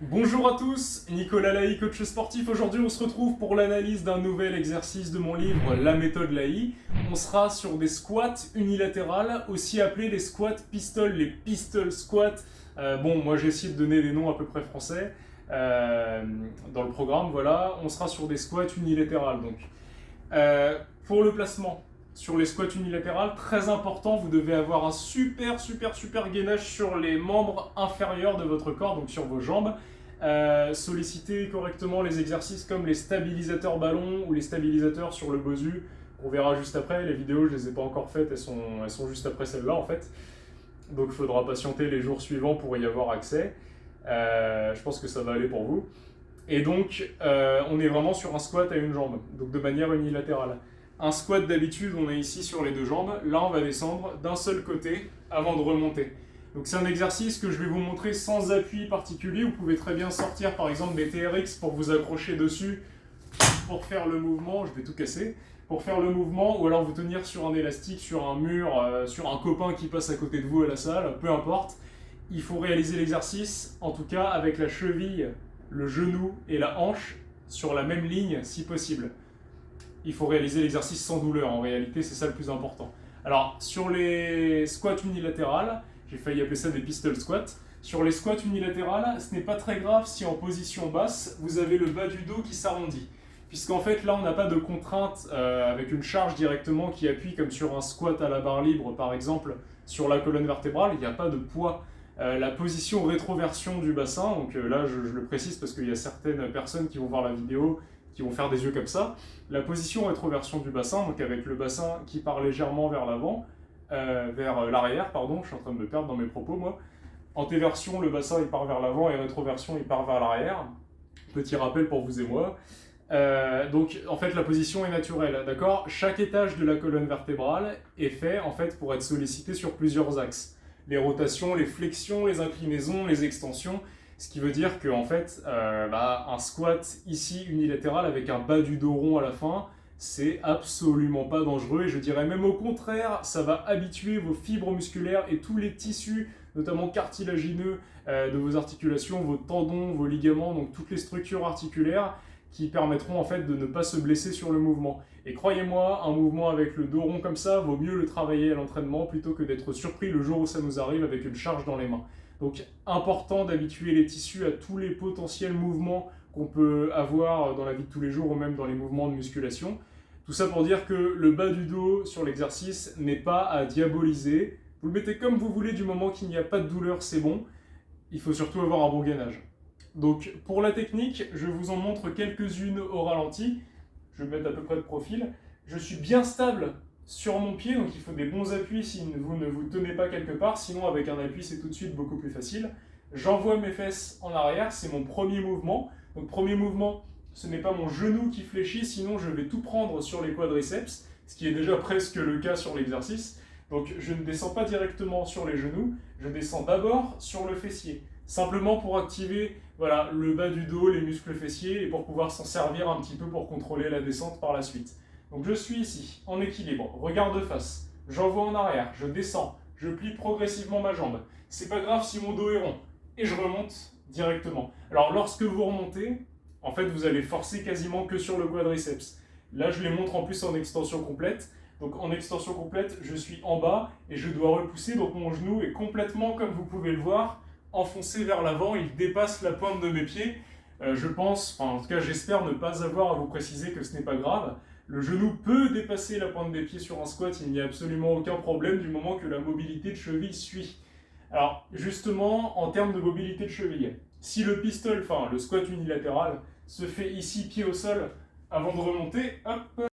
Bonjour à tous, Nicolas Laï, coach sportif. Aujourd'hui, on se retrouve pour l'analyse d'un nouvel exercice de mon livre La méthode Laï. On sera sur des squats unilatérales, aussi appelés les squats pistoles, les pistol squats. Moi j'ai essayé de donner des noms à peu près français euh, dans le programme. Voilà, on sera sur des squats unilatérales. Euh, pour le placement, sur les squats unilatérales, très important, vous devez avoir un super gainage sur les membres inférieurs de votre corps, donc sur vos jambes. Solliciter correctement les exercices comme les stabilisateurs ballons ou les stabilisateurs sur le bosu. On verra juste après, les vidéos je les ai pas encore faites, elles sont juste après celle-là en fait. Donc il faudra patienter les jours suivants pour y avoir accès. Je pense que ça va aller pour vous. Et donc, on est vraiment sur un squat à une jambe, donc de manière unilatérale. Un squat d'habitude, on est ici sur les deux jambes. Là, on va descendre d'un seul côté avant de remonter. Donc c'est un exercice que je vais vous montrer sans appui particulier. Vous pouvez très bien sortir par exemple des TRX pour vous accrocher dessus pour faire le mouvement. Je vais tout casser. Pour faire le mouvement, ou alors vous tenir sur un élastique, sur un mur, sur un copain qui passe à côté de vous à la salle, peu importe. Il faut réaliser l'exercice, en tout cas avec la cheville, le genou et la hanche sur la même ligne si possible. Il faut réaliser l'exercice sans douleur, en réalité c'est ça le plus important. Alors sur les squats unilatérales, j'ai failli appeler ça des pistol squats, sur les squats unilatérales, ce n'est pas très grave si en position basse, vous avez le bas du dos qui s'arrondit. Puisqu'en fait là on n'a pas de contrainte avec une charge directement qui appuie comme sur un squat à la barre libre par exemple sur la colonne vertébrale, il n'y a pas de poids. La position rétroversion du bassin, donc là je le précise parce qu'il y a certaines personnes qui vont voir la vidéo, qui vont faire des yeux comme ça. La position rétroversion du bassin, donc avec le bassin qui part légèrement vers l'avant, vers l'arrière, pardon, je suis en train de me perdre dans mes propos moi. Antéversion, le bassin il part vers l'avant et rétroversion il part vers l'arrière. Petit rappel pour vous et moi. Donc en fait la position est naturelle, d'accord. Chaque étage de la colonne vertébrale est fait en fait pour être sollicité sur plusieurs axes. Les rotations, les flexions, les inclinaisons, les extensions. Ce qui veut dire qu'en fait, un squat ici unilatéral avec un bas du dos rond à la fin, c'est absolument pas dangereux. Et je dirais même au contraire, ça va habituer vos fibres musculaires et tous les tissus, notamment cartilagineux de vos articulations, vos tendons, vos ligaments, donc toutes les structures articulaires qui permettront en fait de ne pas se blesser sur le mouvement. Et croyez-moi, un mouvement avec le dos rond comme ça, vaut mieux le travailler à l'entraînement plutôt que d'être surpris le jour où ça nous arrive avec une charge dans les mains. Donc important d'habituer les tissus à tous les potentiels mouvements qu'on peut avoir dans la vie de tous les jours ou même dans les mouvements de musculation. Tout ça pour dire que le bas du dos sur l'exercice n'est pas à diaboliser. Vous le mettez comme vous voulez du moment qu'il n'y a pas de douleur, c'est bon. Il faut surtout avoir un bon gainage. Donc pour la technique, je vous en montre quelques-unes au ralenti. Je vais mettre à peu près de profil. Je suis bien stable sur mon pied, donc il faut des bons appuis si vous ne vous tenez pas quelque part, sinon avec un appui c'est tout de suite beaucoup plus facile. J'envoie mes fesses en arrière, c'est mon premier mouvement. Donc premier mouvement, ce n'est pas mon genou qui fléchit, sinon je vais tout prendre sur les quadriceps, ce qui est déjà presque le cas sur l'exercice. Donc je ne descends pas directement sur les genoux, je descends d'abord sur le fessier, simplement pour activer voilà, le bas du dos, les muscles fessiers, et pour pouvoir s'en servir un petit peu pour contrôler la descente par la suite. Donc je suis ici, en équilibre, regard de face, j'envoie en arrière, je descends, je plie progressivement ma jambe. C'est pas grave si mon dos est rond, et je remonte directement. Alors lorsque vous remontez, en fait vous allez forcer quasiment que sur le quadriceps. Là je les montre en plus en extension complète. Donc en extension complète, je suis en bas et je dois repousser, donc mon genou est complètement, comme vous pouvez le voir, enfoncé vers l'avant, il dépasse la pointe de mes pieds. Je pense, enfin en tout cas j'espère ne pas avoir à vous préciser que ce n'est pas grave. Le genou peut dépasser la pointe des pieds sur un squat, il n'y a absolument aucun problème du moment que la mobilité de cheville suit. Alors justement, en termes de mobilité de cheville, si le pistol, enfin le squat unilatéral, se fait ici pied au sol avant de remonter, hop,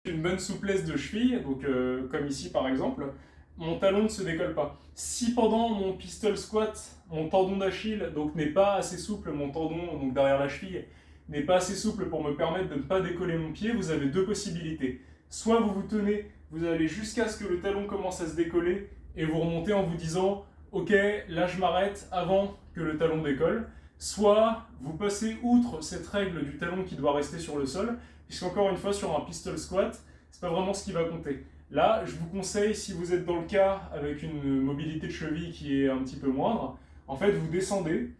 une bonne souplesse de cheville, donc comme ici par exemple, mon talon ne se décolle pas. Si pendant mon pistol squat, mon tendon d'Achille donc n'est pas assez souple, mon tendon donc derrière la cheville n'est pas assez souple pour me permettre de ne pas décoller mon pied, vous avez deux possibilités. Soit vous vous tenez, vous allez jusqu'à ce que le talon commence à se décoller et vous remontez en vous disant ok, là je m'arrête avant que le talon décolle. Soit vous passez outre cette règle du talon qui doit rester sur le sol, puisqu'encore une fois, sur un pistol squat, c'est pas vraiment ce qui va compter. Là, je vous conseille, si vous êtes dans le cas avec une mobilité de cheville qui est un petit peu moindre, en fait, vous descendez,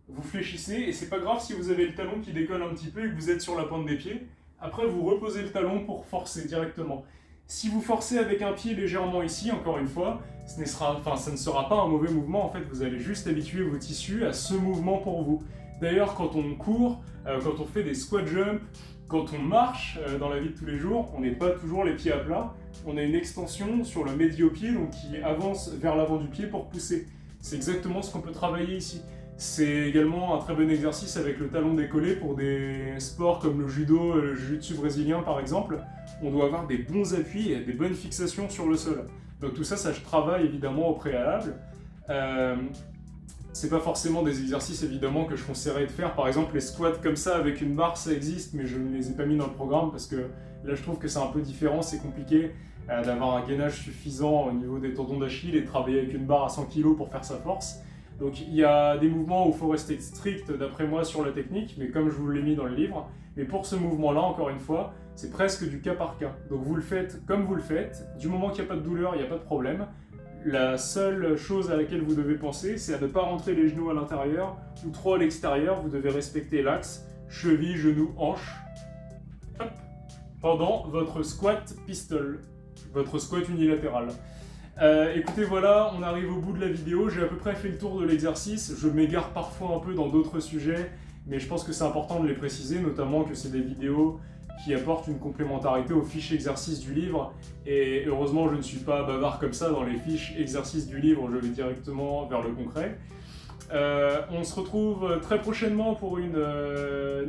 vous fléchissez, et c'est pas grave si vous avez le talon qui décolle un petit peu et que vous êtes sur la pointe des pieds. Après, vous reposez le talon pour forcer directement. Si vous forcez avec un pied légèrement ici, encore une fois, ça ne sera pas un mauvais mouvement. En fait, vous allez juste habituer vos tissus à ce mouvement pour vous. D'ailleurs, quand on court, quand on fait des squat jumps, quand on marche dans la vie de tous les jours, on n'est pas toujours les pieds à plat. On a une extension sur le médio-pied, donc qui avance vers l'avant du pied pour pousser. C'est exactement ce qu'on peut travailler ici. C'est également un très bon exercice avec le talon décollé pour des sports comme le judo, le jiu-jitsu brésilien par exemple. On doit avoir des bons appuis et des bonnes fixations sur le sol. Donc tout ça, ça je travaille évidemment au préalable. C'est pas forcément des exercices évidemment que je conseillerais de faire. Par exemple, les squats comme ça avec une barre, ça existe, mais je ne les ai pas mis dans le programme parce que là je trouve que c'est un peu différent, c'est compliqué d'avoir un gainage suffisant au niveau des tendons d'Achille et de travailler avec une barre à 100 kg pour faire sa force. Donc il y a des mouvements où il faut rester strict d'après moi sur la technique, mais comme je vous l'ai mis dans le livre. Mais pour ce mouvement-là, encore une fois, c'est presque du cas par cas. Donc vous le faites comme vous le faites, du moment qu'il n'y a pas de douleur, il n'y a pas de problème. La seule chose à laquelle vous devez penser, c'est à ne pas rentrer les genoux à l'intérieur ou trop à l'extérieur. Vous devez respecter l'axe cheville, genou, hanche. Hop, pendant votre squat pistol, votre squat unilatéral. Écoutez, voilà, on arrive au bout de la vidéo. J'ai à peu près fait le tour de l'exercice. Je m'égare parfois un peu dans d'autres sujets, mais je pense que c'est important de les préciser, notamment que c'est des vidéos qui apportent une complémentarité aux fiches exercices du livre. Et heureusement, je ne suis pas bavard comme ça dans les fiches exercices du livre, je vais directement vers le concret. On se retrouve très prochainement pour une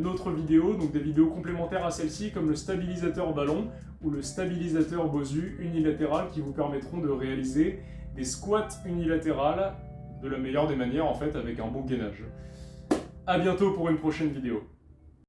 autre vidéo, donc des vidéos complémentaires à celle-ci, comme le stabilisateur ballon ou le stabilisateur Bosu unilatéral, qui vous permettront de réaliser des squats unilatérales de la meilleure des manières, en fait, avec un bon gainage. A bientôt pour une prochaine vidéo.